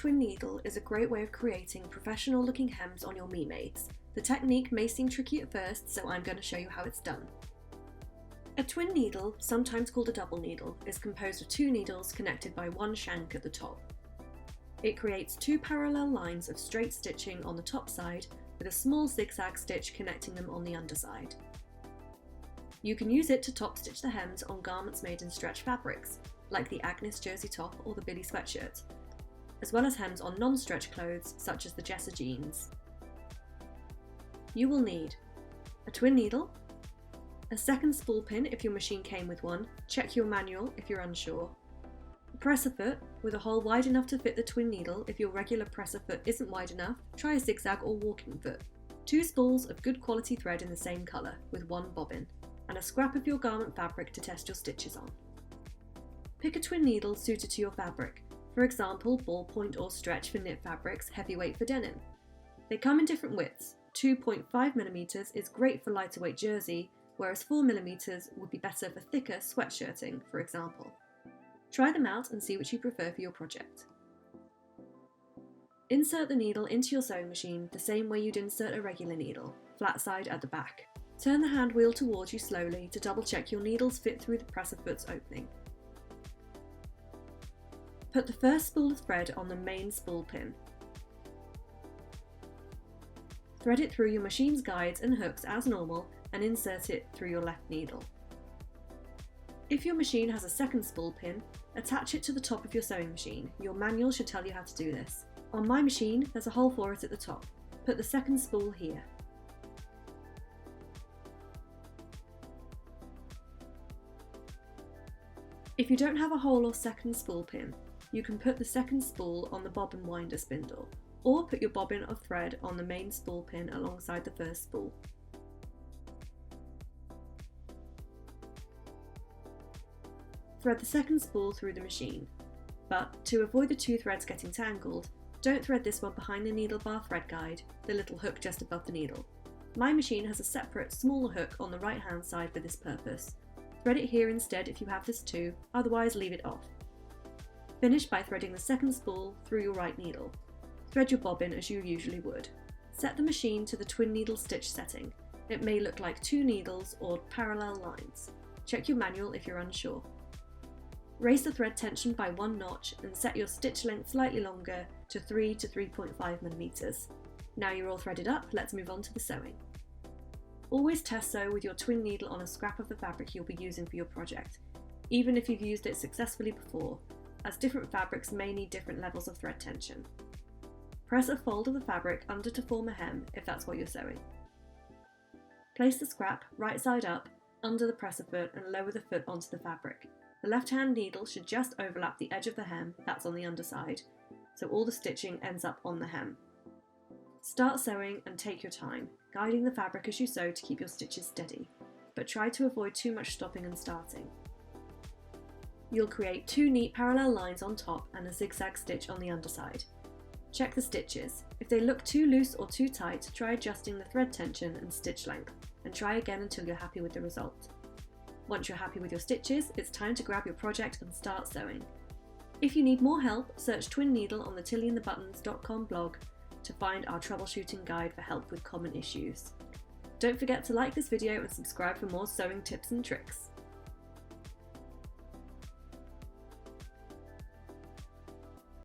twin needle is a great way of creating professional looking hems on your me-mades. The technique may seem tricky at first, so I'm going to show you how it's done. A twin needle, sometimes called a double needle, is composed of two needles connected by one shank at the top. It creates two parallel lines of straight stitching on the top side with a small zigzag stitch connecting them on the underside. You can use it to top stitch the hems on garments made in stretch fabrics, like the Agnes jersey top or the Billy sweatshirt, as well as hems on non-stretch clothes such as the Jessa jeans. You will need a twin needle, a second spool pin if your machine came with one, check your manual if you're unsure, a presser foot with a hole wide enough to fit the twin needle. If your regular presser foot isn't wide enough, try a zigzag or walking foot, 2 spools of good quality thread in the same colour with 1 bobbin, and a scrap of your garment fabric to test your stitches on. Pick a twin needle suited to your fabric, for example ballpoint or stretch for knit fabrics, heavyweight for denim. They come in different widths. 2.5mm is great for lighter weight jersey, whereas 4mm would be better for thicker sweatshirting, for example. Try them out and see which you prefer for your project. Insert the needle into your sewing machine the same way you'd insert a regular needle, flat side at the back. Turn the hand wheel towards you slowly to double check your needles fit through the presser foot's opening. Put the first spool of thread on the main spool pin. Thread it through your machine's guides and hooks as normal and insert it through your left needle. If your machine has a second spool pin, attach it to the top of your sewing machine. Your manual should tell you how to do this. On my machine, there's a hole for it at the top. Put the second spool here. If you don't have a hole or second spool pin, you can put the second spool on the bobbin winder spindle, or put your bobbin of thread on the main spool pin alongside the first spool. Thread the second spool through the machine, but to avoid the 2 threads getting tangled, don't thread this one behind the needle bar thread guide, the little hook just above the needle. My machine has a separate, smaller hook on the right hand side for this purpose. Thread it here instead if you have this too, otherwise leave it off. Finish by threading the second spool through your right needle. Thread your bobbin as you usually would. Set the machine to the twin needle stitch setting. It may look like 2 needles or parallel lines. Check your manual if you're unsure. Raise the thread tension by 1 notch and set your stitch length slightly longer to 3 to 3.5mm. Now you're all threaded up, let's move on to the sewing. Always test sew with your twin needle on a scrap of the fabric you'll be using for your project, even if you've used it successfully before, as different fabrics may need different levels of thread tension. Press a fold of the fabric under to form a hem if that's what you're sewing. Place the scrap right side up under the presser foot and lower the foot onto the fabric. The left hand needle should just overlap the edge of the hem that's on the underside, so all the stitching ends up on the hem. Start sewing and take your time, guiding the fabric as you sew to keep your stitches steady, but try to avoid too much stopping and starting. You'll create 2 neat parallel lines on top and a zigzag stitch on the underside. Check the stitches. If they look too loose or too tight, try adjusting the thread tension and stitch length, and try again until you're happy with the result. Once you're happy with your stitches, it's time to grab your project and start sewing. If you need more help, search twin needle on the tillyandthebuttons.com blog to find our troubleshooting guide for help with common issues. Don't forget to like this video and subscribe for more sewing tips and tricks.